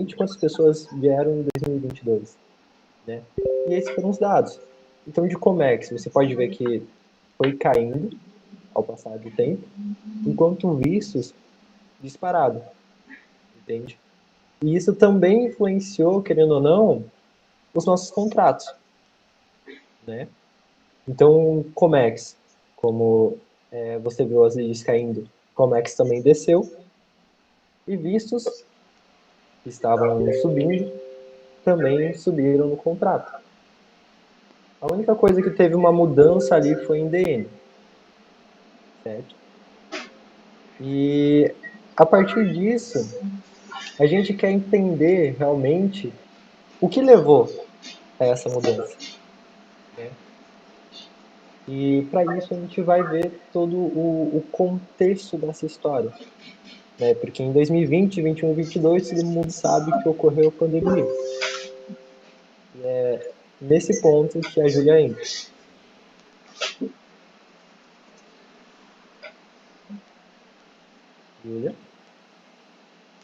2020, quantas pessoas vieram em 2022, né? E esses foram os dados. Então, de Comex, você pode ver que foi caindo ao passar do tempo, enquanto vistos disparado, entende? E isso também influenciou, querendo ou não, os nossos contratos, né? Então, Comex, como você viu as leads caindo, Comex também desceu, e vistos que estavam subindo também subiram no contrato. A única coisa que teve uma mudança ali foi em DN, certo? E a partir disso, a gente quer entender realmente o que levou a essa mudança, né? E para isso a gente vai ver todo o contexto dessa história, né? Porque em 2020, 21 e 22 todo mundo sabe que ocorreu a pandemia. E é nesse ponto que a Júlia entra. Júlia?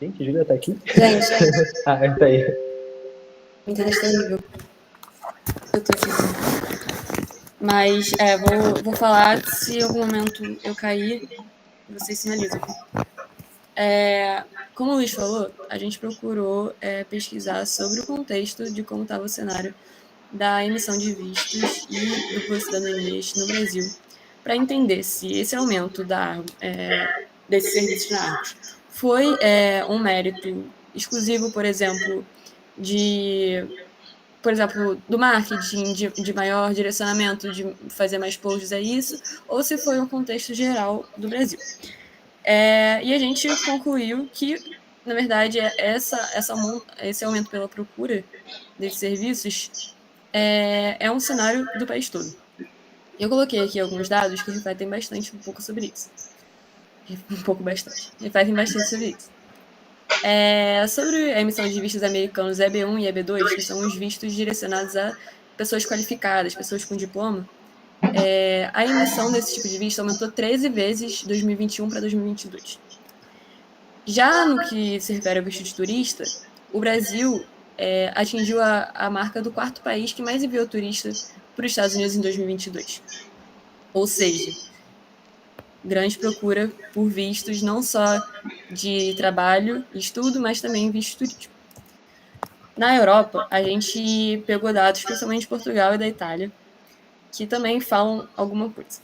Gente, Júlia tá aqui? Gente, Ah, tá aí. a internet tá horrível. Eu tô aqui. Mas, vou falar. Se em algum momento eu cair, vocês sinalizam. Como o Luiz falou, a gente procurou pesquisar sobre o contexto de como estava o cenário da emissão de vistos e duplas cidadanias no Brasil, para entender se esse aumento desses serviços na Argos foi um mérito exclusivo, por exemplo, do marketing, de maior direcionamento, de fazer mais posts a isso, ou se foi um contexto geral do Brasil. E a gente concluiu que, na verdade, esse aumento pela procura desses serviços é um cenário do país todo. Eu coloquei aqui alguns dados que refletem bastante um pouco sobre isso. Refletem bastante sobre isso. Sobre a emissão de vistos americanos EB1 e EB2, que são os vistos direcionados a pessoas qualificadas, pessoas com diploma, a emissão desse tipo de visto aumentou 13 vezes de 2021 para 2022. Já no que se refere ao visto de turista, o Brasil atingiu a marca do quarto país que mais enviou turistas para os Estados Unidos em 2022. Ou seja, grande procura por vistos, não só de trabalho e estudo, mas também visto turístico. Na Europa, a gente pegou dados, principalmente de Portugal e da Itália, que também falam alguma coisa.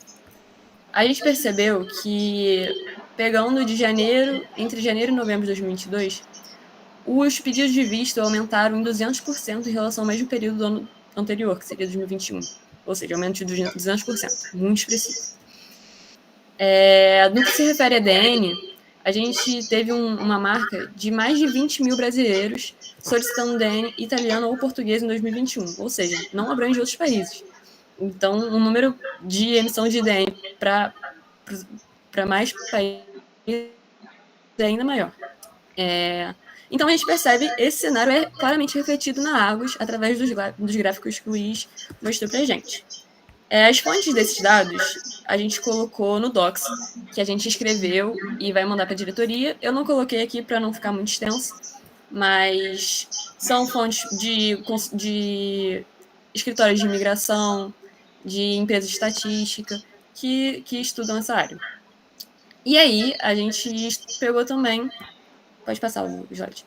A gente percebeu que, pegando entre janeiro e novembro de 2022, os pedidos de visto aumentaram em 200% em relação ao mesmo período do ano anterior, que seria 2021. Ou seja, aumento de 200%, muito expressivo. No que se refere a DN, a gente teve uma marca de mais de 20 mil brasileiros solicitando DN italiano ou português em 2021, ou seja, não abrange outros países. Então, o número de emissão de DN para mais países é ainda maior. Então, a gente percebe esse cenário é claramente refletido na Argos através dos gráficos que o Luiz mostrou para a gente. As fontes desses dados a gente colocou no Docs, que a gente escreveu e vai mandar para a diretoria. Eu não coloquei aqui para não ficar muito extenso, mas são fontes de escritórios de imigração, de empresas de estatística, que estudam essa área. E aí, a gente pegou também... Pode passar o slide.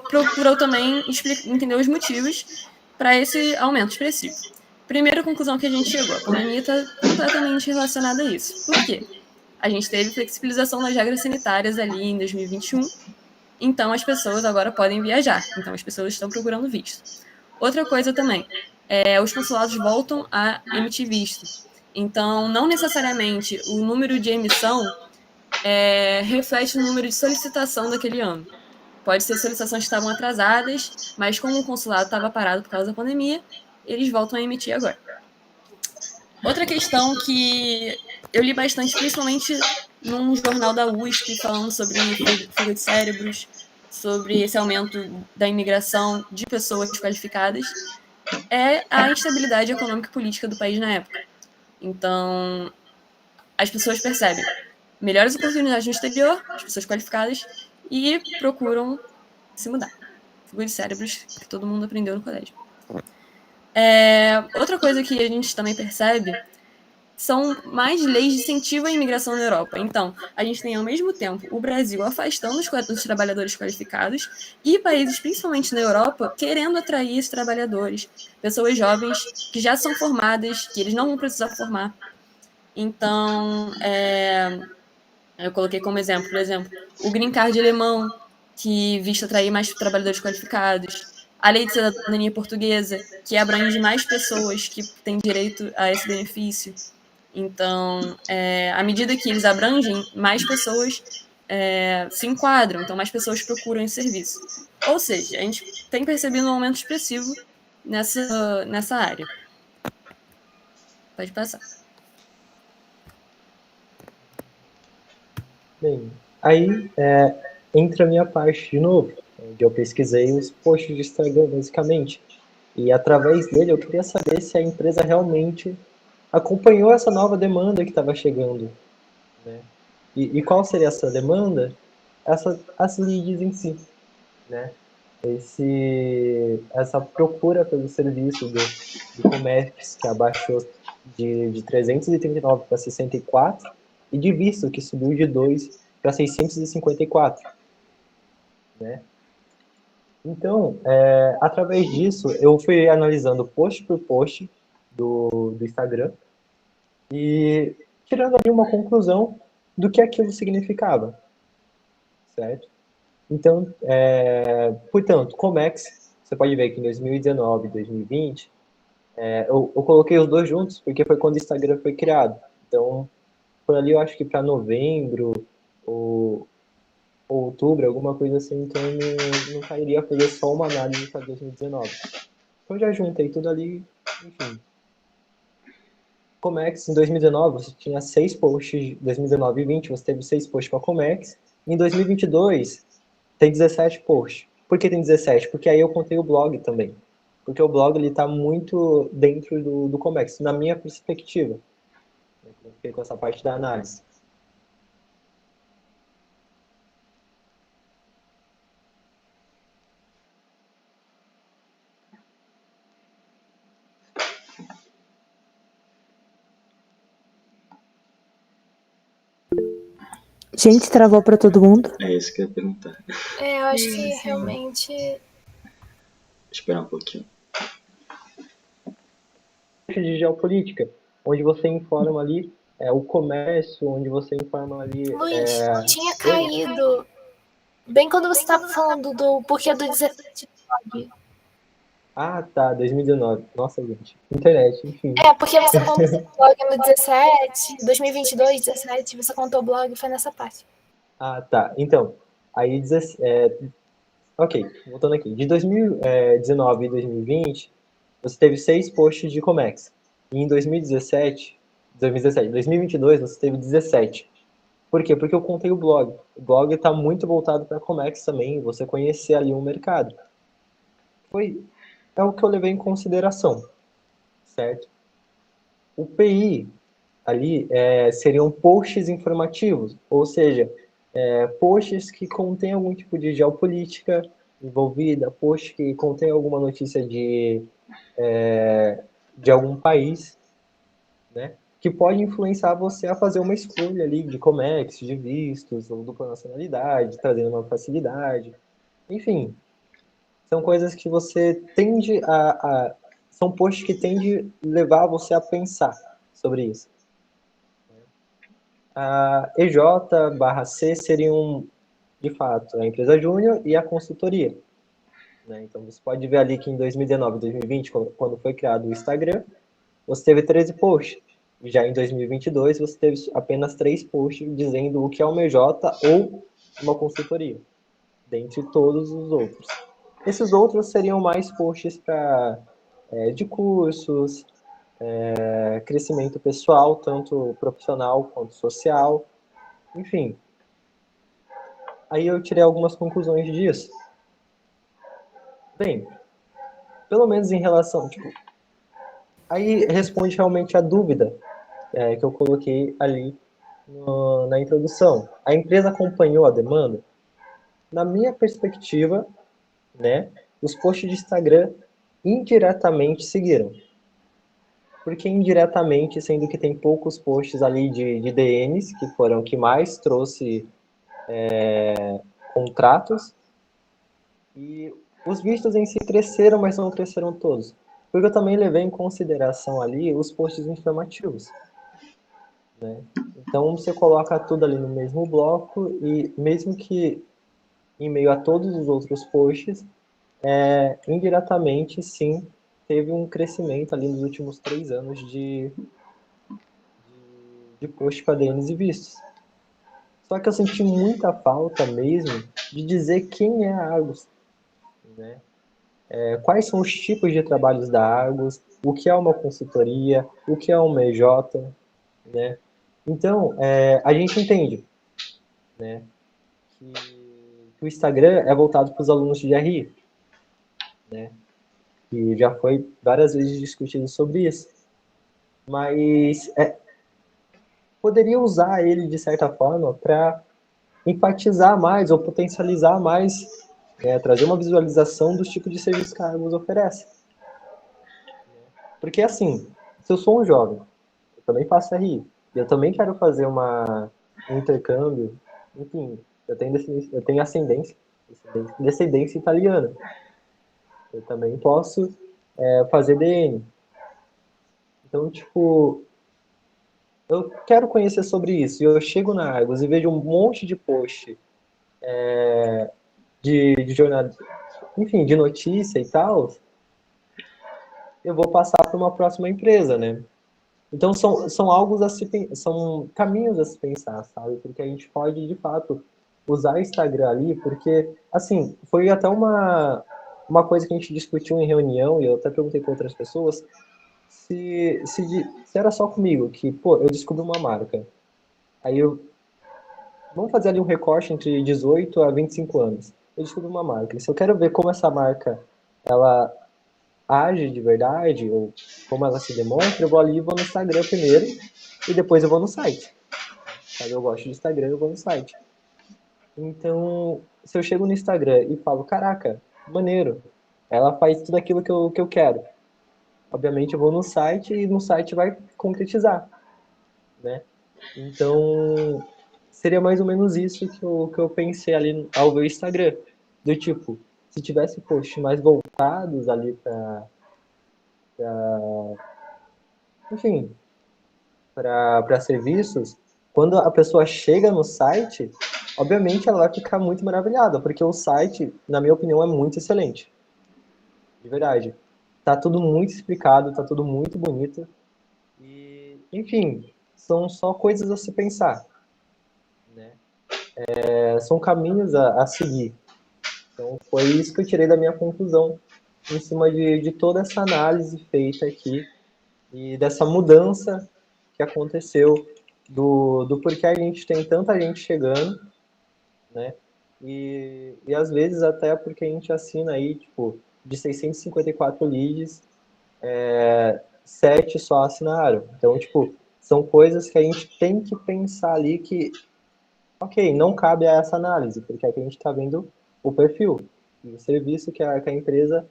Procurou também entender os motivos para esse aumento expressivo. Primeira conclusão que a gente chegou, a pandemia está completamente relacionada a isso. Por quê? A gente teve flexibilização das regras sanitárias ali em 2021, então as pessoas agora podem viajar, então as pessoas estão procurando visto. Outra coisa também, os consulados voltam a emitir visto. Então, não necessariamente o número de emissão reflete o número de solicitação daquele ano. Pode ser solicitações que estavam atrasadas, mas como o consulado estava parado por causa da pandemia, eles voltam a emitir agora. Outra questão que eu li bastante, principalmente num jornal da USP, falando sobre fuga de cérebros, sobre esse aumento da imigração de pessoas qualificadas, é a instabilidade econômica e política do país na época. Então, as pessoas percebem. melhores oportunidades no exterior, as pessoas qualificadas, e procuram se mudar. Fuga de cérebros que todo mundo aprendeu no colégio. Outra coisa que a gente também percebe são mais leis de incentivo à imigração na Europa. Então, a gente tem, ao mesmo tempo, o Brasil afastando os trabalhadores qualificados e países, principalmente na Europa, querendo atrair esses trabalhadores, pessoas jovens que já são formadas, que eles não vão precisar formar. Então, eu coloquei como exemplo, por exemplo, o Green Card alemão, que visa atrair mais trabalhadores qualificados, a lei de cidadania portuguesa, que abrange mais pessoas que têm direito a esse benefício. Então, à medida que eles abrangem, mais pessoas se enquadram, então mais pessoas procuram esse serviço. Ou seja, a gente tem percebido um aumento expressivo nessa área. Pode passar. Bem, aí entra a minha parte de novo, onde eu pesquisei os posts de Instagram, basicamente. E através dele eu queria saber se a empresa realmente acompanhou essa nova demanda que estava chegando, né? E qual seria essa demanda? As leads em si, né? Essa procura pelo serviço do Comex, que abaixou de 339 para 64, e de visto, que subiu de 2 para 654, né? Então, através disso, eu fui analisando post por post do Instagram e tirando ali uma conclusão do que aquilo significava, certo? Então, portanto, Comex, você pode ver que em 2019 e 2020, eu coloquei os dois juntos porque foi quando o Instagram foi criado. Então, por ali eu acho que para novembro ou outubro, alguma coisa assim, então não cairia fazer só uma análise para 2019. Então já juntei tudo ali, enfim. Comex, em 2019, você tinha 6 posts, 2019 e 20, você teve 6 posts para Comex. Em 2022, tem 17 posts. Por que tem 17? Porque aí eu contei o blog também. Porque o blog está muito dentro do Comex, na minha perspectiva. Eu fiquei com essa parte da análise. Gente, travou pra todo mundo? É isso que eu ia perguntar. Eu acho que realmente. Esperar um pouquinho. De geopolítica, onde você informa ali o comércio, onde você informa ali... Luiz, tinha caído. Bem quando você estava falando do porquê do 17 blog. Ah, tá, 2019. Nossa, gente. Internet, enfim. Porque você contou o blog no 17, 2022, 17, você contou o blog, foi nessa parte. Ah, tá. Então, aí... ok, voltando aqui. De 2019 e 2020, você teve 6 posts de Comex. E em 2022, você teve 17. Por quê? Porque eu contei o blog. O blog está muito voltado para Comex também, você conhecer ali o mercado. É o que eu levei em consideração, certo? O PI ali seriam posts informativos, ou seja, posts que contêm algum tipo de geopolítica envolvida, posts que contêm alguma notícia de algum país, né, que pode influenciar você a fazer uma escolha ali de Comex, de vistos, ou dupla nacionalidade, trazendo uma facilidade. Enfim, são coisas que você tende são posts que tendem a levar você a pensar sobre isso. A EJ/C seriam, de fato, a empresa júnior e a consultoria, né? Então, você pode ver ali que em 2019 e 2020, quando foi criado o Instagram, você teve 13 posts. Já em 2022, você teve apenas 3 posts dizendo o que é uma EJ ou uma consultoria, dentre todos os outros. Esses outros seriam mais posts de cursos, crescimento pessoal, tanto profissional quanto social, enfim. Aí eu tirei algumas conclusões disso. Bem, pelo menos em relação, aí responde realmente a dúvida que eu coloquei ali na introdução, a empresa acompanhou a demanda? Na minha perspectiva, né, os posts de Instagram indiretamente seguiram. Porque indiretamente, sendo que tem poucos posts ali de DNs, que foram o que mais trouxe contratos, e os vistos em si cresceram, mas não cresceram todos. Porque eu também levei em consideração ali os posts informativos. Né? Então você coloca tudo ali no mesmo bloco e mesmo que em meio a todos os outros posts, indiretamente sim, teve um crescimento ali nos últimos 3 anos de post para DNs e vistos. Só que eu senti muita falta mesmo de dizer quem é a Argos, né? Quais são os tipos de trabalhos da Argos, o que é uma consultoria, o que é uma EJ, né? Então, a gente entende, né, que o Instagram é voltado para os alunos de RI, né? E já foi várias vezes discutido sobre isso. Mas poderia usar ele, de certa forma, para enfatizar mais ou potencializar mais, né, trazer uma visualização dos tipos de serviços que a Argos oferece. Porque, assim, se eu sou um jovem, eu também faço RI, e eu também quero fazer um intercâmbio, enfim, eu tenho descendência italiana. Eu também posso fazer DN. Então, tipo, eu quero conhecer sobre isso. E eu chego na Argos e vejo um monte de post de jornalismo, enfim, de notícia e tal. Eu vou passar para uma próxima empresa, né? Então são caminhos a se pensar, sabe? Porque a gente pode, de fato, usar o Instagram ali, porque, assim, foi até uma coisa que a gente discutiu em reunião, e eu até perguntei para outras pessoas, se era só comigo, que, pô, eu descobri uma marca. Aí vamos fazer ali um recorte entre 18 a 25 anos. Eu descobri uma marca. E se eu quero ver como essa marca, ela age de verdade, ou como ela se demonstra, eu vou ali e vou no Instagram primeiro, e depois eu vou no site. Sabe? Eu gosto de Instagram, eu vou no site. Então, se eu chego no Instagram e falo, caraca, maneiro, ela faz tudo aquilo que eu quero. Obviamente eu vou no site e no site vai concretizar, né? Então, seria mais ou menos isso que eu pensei ali ao ver o Instagram. Do tipo, se tivesse posts mais voltados ali enfim, para serviços, quando a pessoa chega no site, obviamente ela vai ficar muito maravilhada, porque o site, na minha opinião, é muito excelente. De verdade. Tá tudo muito explicado, tá tudo muito bonito. E, enfim, são só coisas a se pensar. Né? São caminhos a seguir. Então, foi isso que eu tirei da minha conclusão em cima de toda essa análise feita aqui e dessa mudança que aconteceu do porquê a gente tem tanta gente chegando, né? E às vezes até porque a gente assina aí, tipo, de 654 leads, 7 só assinaram. Então, tipo, são coisas que a gente tem que pensar ali que, ok, não cabe a essa análise, porque aqui a gente está vendo o perfil e o serviço que a empresa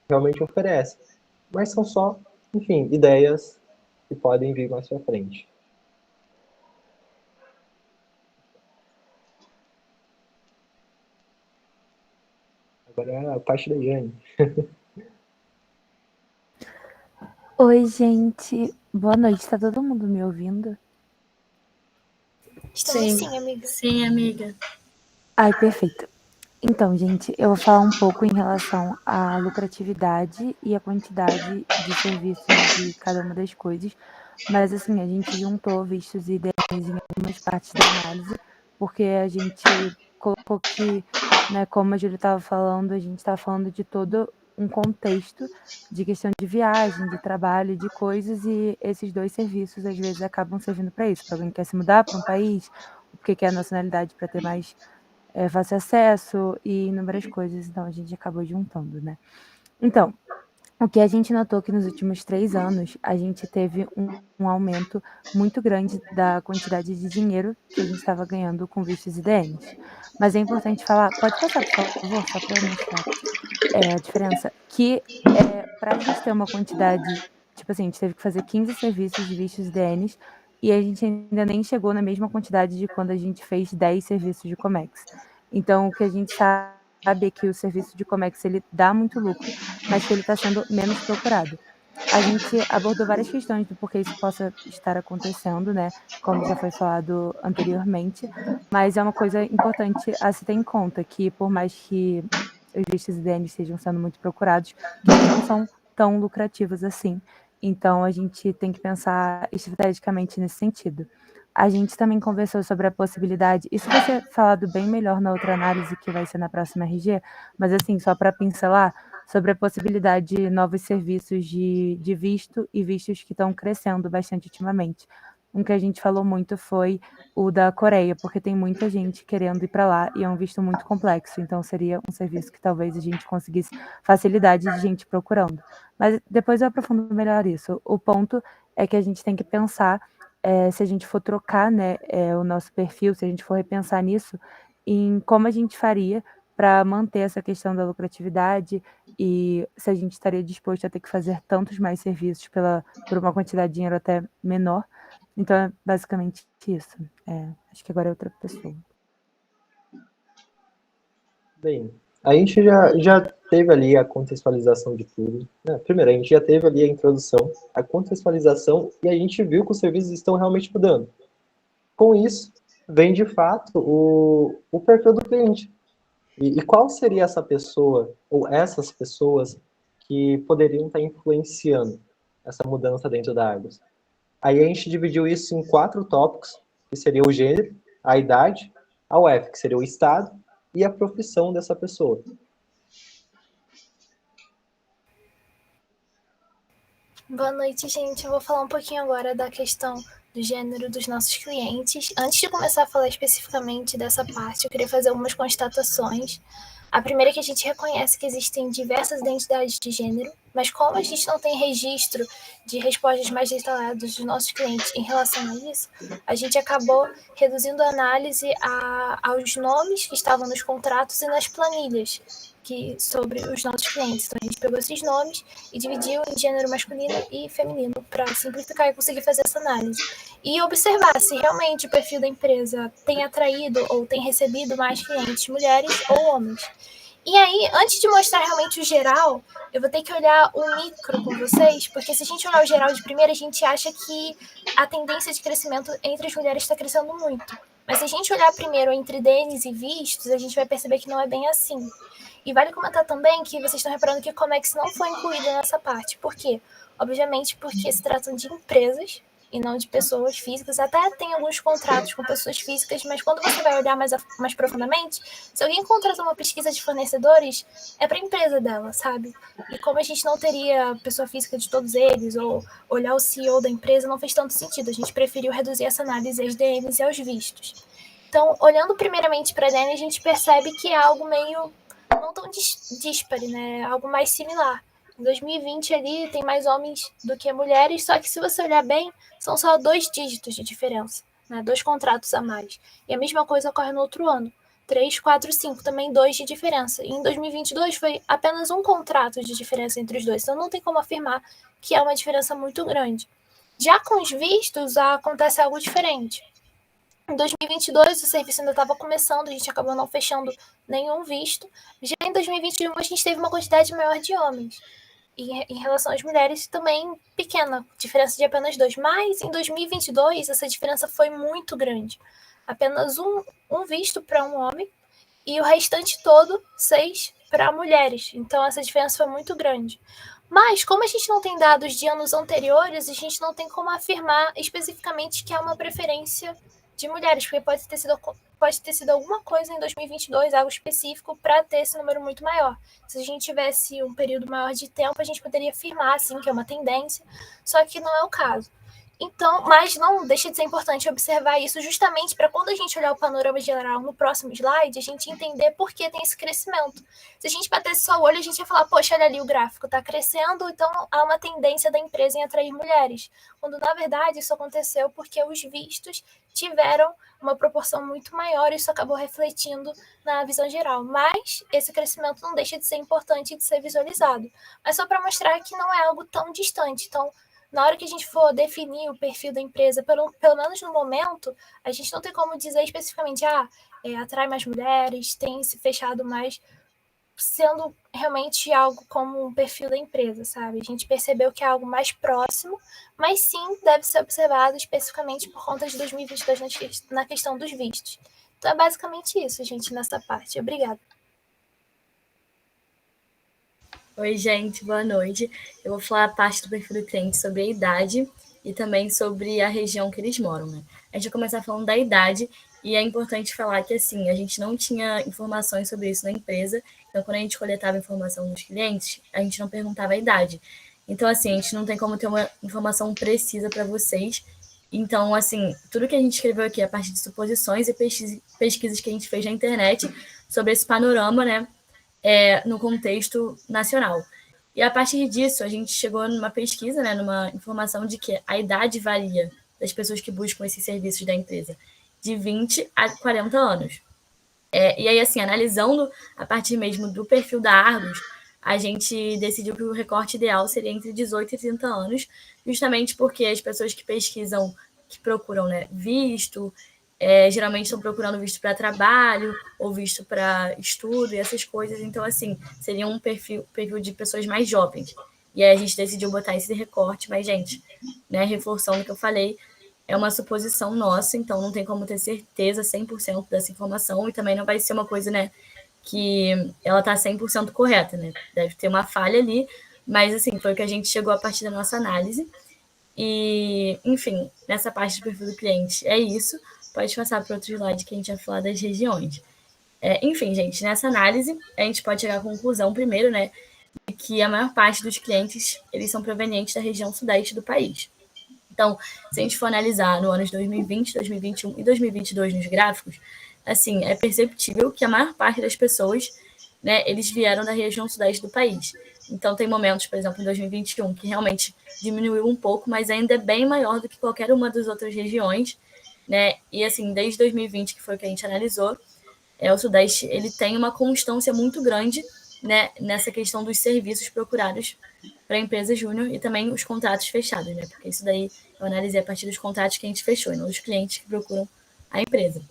realmente oferece. Mas são só, enfim, ideias que podem vir mais para frente. Agora é a parte da Jane. Oi, gente. Boa noite. Tá todo mundo me ouvindo? Estamos sim, amiga. Sim, amiga. Ai, perfeito. Então, gente, eu vou falar um pouco em relação à lucratividade e a quantidade de serviços de cada uma das coisas. Mas, assim, a gente juntou vistos e DNs em algumas partes da análise, porque a gente colocou que, né, como a Júlia estava falando, a gente está falando de todo um contexto de questão de viagem, de trabalho, de coisas, e esses dois serviços, às vezes, acabam servindo para isso. Para alguém que quer se mudar para um país, porque quer a nacionalidade para ter mais fácil acesso e inúmeras coisas, então a gente acabou juntando, né? Então, O que a gente notou que nos últimos 3 anos, a gente teve um aumento muito grande da quantidade de dinheiro que a gente estava ganhando com vistos e DNs. Mas é importante falar, pode passar, por favor, só para eu mostrar a diferença, que para a gente ter uma quantidade, tipo assim, a gente teve que fazer 15 serviços de vistos e DNs e a gente ainda nem chegou na mesma quantidade de quando a gente fez 10 serviços de Comex. Então, o que a gente sabe é que o serviço de Comex ele dá muito lucro, mas que ele está sendo menos procurado. A gente abordou várias questões do porquê isso possa estar acontecendo, né? Como já foi falado anteriormente, mas é uma coisa importante a se ter em conta, que por mais que os vistos e DNs estejam sendo muito procurados, que eles não são tão lucrativos assim. Então, a gente tem que pensar estrategicamente nesse sentido. A gente também conversou sobre a possibilidade, isso vai ser falado bem melhor na outra análise, que vai ser na próxima RG, mas assim, só para pincelar, sobre a possibilidade de novos serviços de visto e vistos que estão crescendo bastante ultimamente. Um que a gente falou muito foi o da Coreia, porque tem muita gente querendo ir para lá e é um visto muito complexo, então seria um serviço que talvez a gente conseguisse facilidade de gente procurando. Mas depois eu aprofundo melhor isso. O ponto é que a gente tem que pensar se a gente for trocar, né, o nosso perfil, se a gente for repensar nisso, em como a gente faria para manter essa questão da lucratividade e se a gente estaria disposto a ter que fazer tantos mais serviços por uma quantidade de dinheiro até menor. Então, é basicamente isso. Acho que agora é outra pessoa. Bem, a gente já teve ali a contextualização de tudo, né? Primeiro, a gente já teve ali a introdução, a contextualização, e a gente viu que os serviços estão realmente mudando. Com isso, vem de fato o perfil do cliente. E qual seria essa pessoa, ou essas pessoas, que poderiam estar influenciando essa mudança dentro da Argos? Aí a gente dividiu isso em 4 tópicos, que seria o gênero, a idade, a UF, que seria o estado, e a profissão dessa pessoa. Boa noite, gente. Eu vou falar um pouquinho agora da questão do gênero dos nossos clientes. Antes de começar a falar especificamente dessa parte, eu queria fazer algumas constatações. A primeira é que a gente reconhece que existem diversas identidades de gênero, mas como a gente não tem registro de respostas mais detalhadas dos nossos clientes em relação a isso, a gente acabou reduzindo a análise aos nomes que estavam nos contratos e nas planilhas sobre os nossos clientes. Então, a gente pegou esses nomes e dividiu em gênero masculino e feminino para simplificar e conseguir fazer essa análise. E observar se realmente o perfil da empresa tem atraído ou tem recebido mais clientes mulheres ou homens. E aí, antes de mostrar realmente o geral, eu vou ter que olhar o micro com vocês, porque se a gente olhar o geral de primeira, a gente acha que a tendência de crescimento entre as mulheres está crescendo muito. Mas se a gente olhar primeiro entre DNs e vistos, a gente vai perceber que não é bem assim. E vale comentar também que vocês estão reparando que o Comex não foi incluído nessa parte. Por quê? Obviamente porque se tratam de empresas e não de pessoas físicas. Até tem alguns contratos com pessoas físicas, mas quando você vai olhar mais profundamente, se alguém contrata uma pesquisa de fornecedores, é para a empresa dela, sabe? E como a gente não teria pessoa física de todos eles, ou olhar o CEO da empresa, não fez tanto sentido. A gente preferiu reduzir essa análise às DMs e aos vistos. Então, olhando primeiramente para a DN, a gente percebe que é algo meio não tão díspare, né? Algo mais similar. Em 2020 ali tem mais homens do que mulheres, só que se você olhar bem, são só 2 dígitos de diferença, né? 2 contratos a mais. E a mesma coisa ocorre no outro ano. 3, 4, 5, também 2 de diferença. E em 2022 foi apenas um contrato de diferença entre os dois. Então não tem como afirmar que é uma diferença muito grande. Já com os vistos, acontece algo diferente. Em 2022, o serviço ainda estava começando, a gente acabou não fechando nenhum visto. Já em 2021, a gente teve uma quantidade maior de homens. E em relação às mulheres, também pequena, diferença de apenas 2. Mas em 2022, essa diferença foi muito grande. Apenas um visto para um homem e o restante todo, 6 para mulheres. Então, essa diferença foi muito grande. Mas, como a gente não tem dados de anos anteriores, a gente não tem como afirmar especificamente que há uma preferência de mulheres, porque pode ter sido alguma coisa em 2022, algo específico, para ter esse número muito maior. Se a gente tivesse um período maior de tempo, a gente poderia afirmar, sim, que é uma tendência, só que não é o caso. Então, mas não deixa de ser importante observar isso justamente para quando a gente olhar o panorama geral no próximo slide, a gente entender por que tem esse crescimento. Se a gente batesse só o olho, a gente ia falar, poxa, olha ali o gráfico, está crescendo, então há uma tendência da empresa em atrair mulheres. Quando, na verdade, isso aconteceu porque os vistos tiveram uma proporção muito maior e isso acabou refletindo na visão geral. Mas esse crescimento não deixa de ser importante de ser visualizado. Mas só para mostrar que não é algo tão distante. Então, na hora que a gente for definir o perfil da empresa, pelo menos no momento, a gente não tem como dizer especificamente, atrai mais mulheres, tem se fechado mais, sendo realmente algo como um perfil da empresa, sabe? A gente percebeu que é algo mais próximo, mas sim deve ser observado especificamente por conta de 2022 na questão dos vistos. Então é basicamente isso, gente, nessa parte. Obrigada. Oi, gente, boa noite. Eu vou falar a parte do perfil do cliente sobre a idade e também sobre a região que eles moram, né? A gente vai começar falando da idade e é importante falar que, assim, a gente não tinha informações sobre isso na empresa, então quando a gente coletava informação dos clientes, a gente não perguntava a idade. Então, assim, a gente não tem como ter uma informação precisa para vocês. Então, assim, tudo que a gente escreveu aqui é a partir de suposições e pesquisas que a gente fez na internet sobre esse panorama, né? No contexto nacional. E a partir disso, a gente chegou numa pesquisa, né, numa informação de que a idade varia das pessoas que buscam esses serviços da empresa, de 20 a 40 anos. E aí, assim, analisando a partir mesmo do perfil da Argos, a gente decidiu que o recorte ideal seria entre 18 e 30 anos, justamente porque as pessoas que pesquisam, que procuram, né, visto, geralmente estão procurando visto para trabalho ou visto para estudo e essas coisas. Então, assim, seria um perfil de pessoas mais jovens. E aí a gente decidiu botar esse recorte, mas, gente, né, reforçando o que eu falei, é uma suposição nossa, então não tem como ter certeza 100% dessa informação e também não vai ser uma coisa, né, que ela está 100% correta, né? Deve ter uma falha ali, mas, assim, foi o que a gente chegou a partir da nossa análise. E, enfim, nessa parte do perfil do cliente é isso. Pode passar para outro slide que a gente vai falar das regiões. Enfim, gente, nessa análise, a gente pode chegar à conclusão, primeiro, né, de que a maior parte dos clientes, eles são provenientes da região sudeste do país. Então, se a gente for analisar no anos 2020, 2021 e 2022 nos gráficos, assim, é perceptível que a maior parte das pessoas, né, eles vieram da região sudeste do país. Então, tem momentos, por exemplo, em 2021, que realmente diminuiu um pouco, mas ainda é bem maior do que qualquer uma das outras regiões, né? E, assim, desde 2020, que foi o que a gente analisou, o Sudeste ele tem uma constância muito grande, né, nessa questão dos serviços procurados para a empresa júnior e também os contratos fechados, né? Porque isso daí eu analisei a partir dos contratos que a gente fechou, e não dos clientes que procuram a empresa.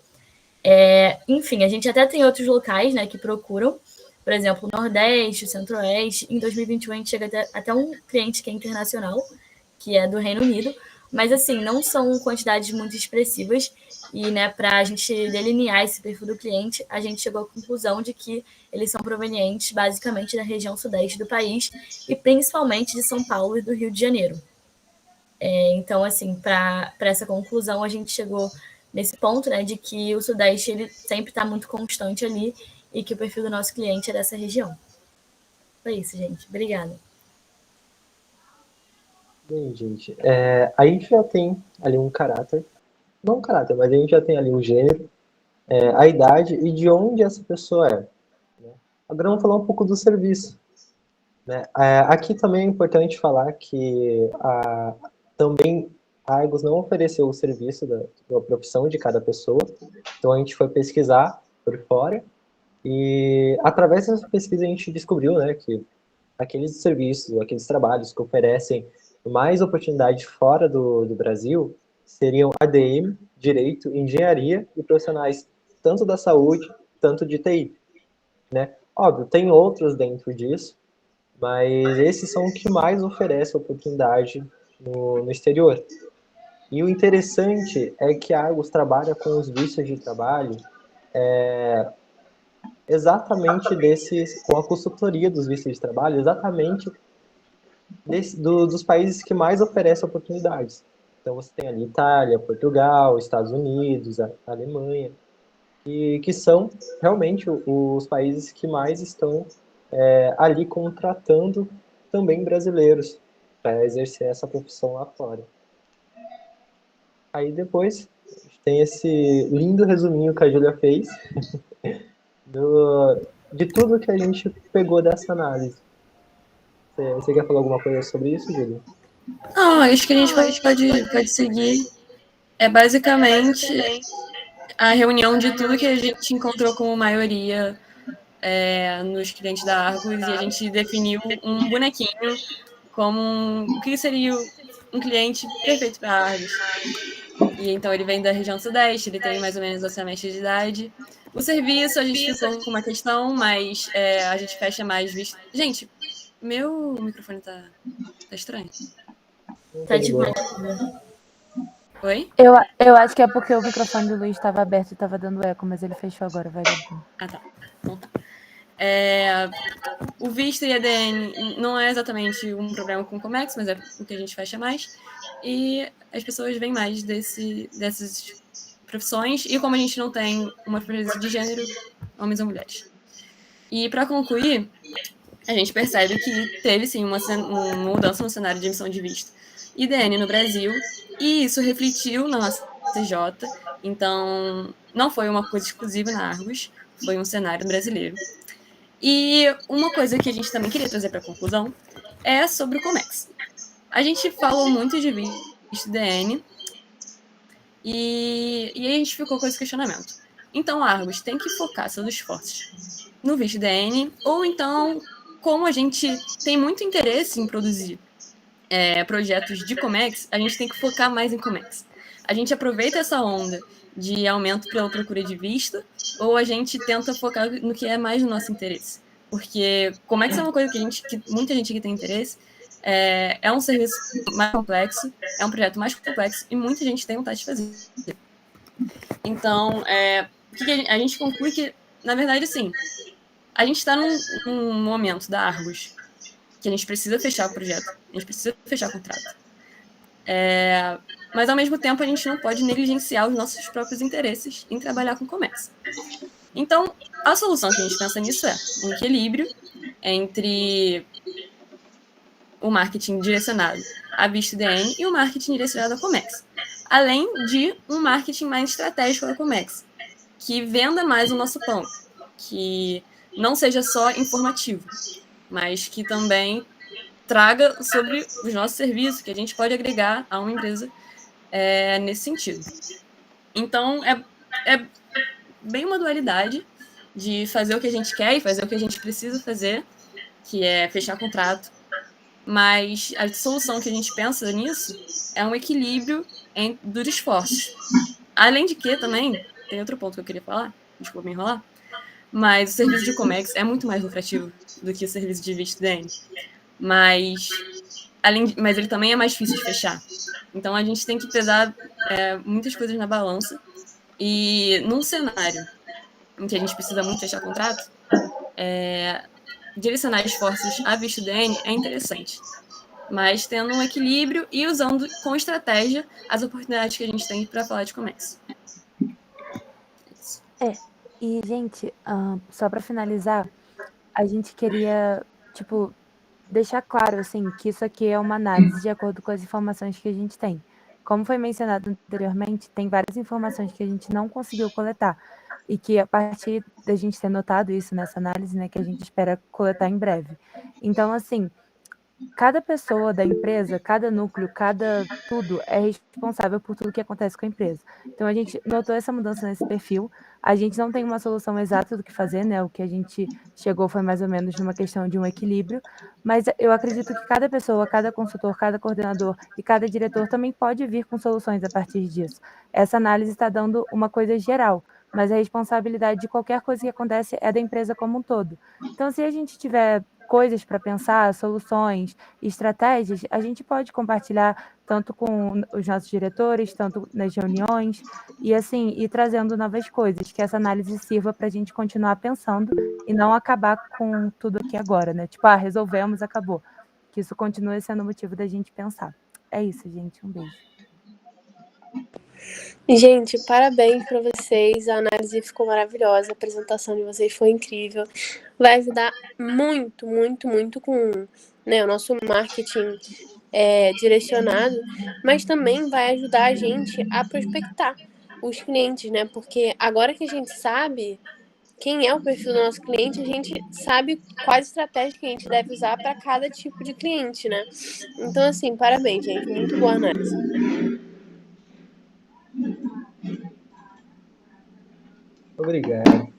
Enfim, a gente até tem outros locais, né, que procuram, por exemplo, o Nordeste, o Centro-Oeste. Em 2021 a gente chega até um cliente que é internacional, que é do Reino Unido, mas assim, não são quantidades muito expressivas e, né, para a gente delinear esse perfil do cliente, a gente chegou à conclusão de que eles são provenientes basicamente da região sudeste do país e principalmente de São Paulo e do Rio de Janeiro. Então, assim, para essa conclusão, a gente chegou nesse ponto, né, de que o Sudeste ele sempre está muito constante ali e que o perfil do nosso cliente é dessa região. Foi isso, gente. Obrigada. Bem, gente, a gente já tem ali um caráter, não um caráter, mas a gente já tem ali um gênero, a idade e de onde essa pessoa é. Né? Agora vamos falar um pouco do serviço. Né? Aqui também é importante falar que também a Argos não ofereceu o serviço da profissão de cada pessoa, então a gente foi pesquisar por fora e através dessa pesquisa a gente descobriu, né, que aqueles serviços, aqueles trabalhos que oferecem mais oportunidade fora do Brasil seriam ADM, Direito, Engenharia e profissionais tanto da saúde, tanto de TI. Né? Óbvio, tem outros dentro disso, mas esses são os que mais oferecem oportunidade no exterior. E o interessante é que a Argos trabalha com os vistos de trabalho exatamente com a consultoria dos vistos de trabalho, exatamente dos países que mais oferecem oportunidades. Então você tem ali Itália, Portugal, Estados Unidos, a Alemanha, e que são realmente os países que mais estão ali contratando também brasileiros para exercer essa profissão lá fora. Aí depois tem esse lindo resuminho que a Júlia fez de tudo que a gente pegou dessa análise. Você quer falar alguma coisa sobre isso, Júlia? Não, acho que a gente pode seguir. É basicamente a reunião de tudo que a gente encontrou como maioria nos clientes da Argos e a gente definiu um bonequinho como o que seria um cliente perfeito para a Argos. E então ele vem da região sudeste, ele tem mais ou menos essa mecha de idade. O serviço a gente ficou com uma questão, mas a gente fecha mais visto. Gente, meu microfone tá estranho. Tá de boa. Oi? Eu acho que é porque o microfone do Luiz estava aberto e estava dando eco, mas ele fechou agora, vai dar bom. Ah, tá. Então tá. O visto e ADN não é exatamente um problema com o Comex, mas é o que a gente fecha mais. E as pessoas vêm mais dessas profissões. E como a gente não tem uma preferência de gênero, homens ou mulheres. E para concluir, a gente percebe que teve sim uma mudança no cenário de emissão de visto IDN no Brasil. E isso refletiu na nossa CJ. Então, não foi uma coisa exclusiva na Argos, foi um cenário brasileiro. E uma coisa que a gente também queria trazer para a conclusão é sobre o Comex. A gente falou muito de visto DN e a gente ficou com esse questionamento. Então, a Argos tem que focar seus esforços no visto DN, ou então, como a gente tem muito interesse em produzir projetos de Comex, a gente tem que focar mais em Comex. A gente aproveita essa onda de aumento pela procura de visto, ou a gente tenta focar no que é mais do nosso interesse. Porque Comex é uma coisa que muita gente que tem interesse, é um serviço mais complexo, é um projeto mais complexo, e muita gente tem vontade de fazer. Então, a gente conclui que, na verdade, sim, a gente está num momento da Argos que a gente precisa fechar o projeto, a gente precisa fechar o contrato. Mas, ao mesmo tempo, a gente não pode negligenciar os nossos próprios interesses em trabalhar com comércio. Então, a solução que a gente pensa nisso é um equilíbrio entre o marketing direcionado a visto DN e o marketing direcionado a Comex. Além de um marketing mais estratégico da Comex, que venda mais o nosso pão, que não seja só informativo, mas que também traga sobre os nossos serviços, que a gente pode agregar a uma empresa nesse sentido. Então, é bem uma dualidade de fazer o que a gente quer e fazer o que a gente precisa fazer, que é fechar contrato. Mas a solução que a gente pensa nisso é um equilíbrio dos esforços. Além de que, também, tem outro ponto que eu queria falar, desculpa me enrolar, mas o serviço de Comex é muito mais lucrativo do que o serviço de visto DN. Mas ele também é mais difícil de fechar. Então, a gente tem que pesar muitas coisas na balança. E num cenário em que a gente precisa muito fechar contrato, direcionar esforços a visto DN é interessante. Mas tendo um equilíbrio e usando com estratégia as oportunidades que a gente tem para falar de comércio. E, gente, só para finalizar, a gente queria, deixar claro, assim, que isso aqui é uma análise de acordo com as informações que a gente tem. Como foi mencionado anteriormente, tem várias informações que a gente não conseguiu coletar e que, a partir da gente ter notado isso nessa análise, né, que a gente espera coletar em breve. Então, assim, cada pessoa da empresa, cada núcleo, cada tudo é responsável por tudo que acontece com a empresa. Então, a gente notou essa mudança nesse perfil. A gente não tem uma solução exata do que fazer, né? O que a gente chegou foi mais ou menos numa questão de um equilíbrio, mas eu acredito que cada pessoa, cada consultor, cada coordenador e cada diretor também pode vir com soluções a partir disso. Essa análise está dando uma coisa geral, mas a responsabilidade de qualquer coisa que acontece é da empresa como um todo. Então, se a gente tiver coisas para pensar, soluções, estratégias, a gente pode compartilhar tanto com os nossos diretores, tanto nas reuniões, e assim, ir trazendo novas coisas, que essa análise sirva para a gente continuar pensando e não acabar com tudo aqui agora, né? Tipo, resolvemos, acabou. Que isso continue sendo motivo da gente pensar. É isso, gente. Um beijo. Gente, parabéns para vocês. A análise ficou maravilhosa. A apresentação de vocês foi incrível. Vai ajudar muito, muito, muito com, né, o nosso marketing direcionado, mas também vai ajudar a gente a prospectar os clientes, né? Porque agora que a gente sabe quem é o perfil do nosso cliente, a gente sabe quais estratégias que a gente deve usar para cada tipo de cliente, né? Então, assim, parabéns, gente. Muito boa análise. Obrigado.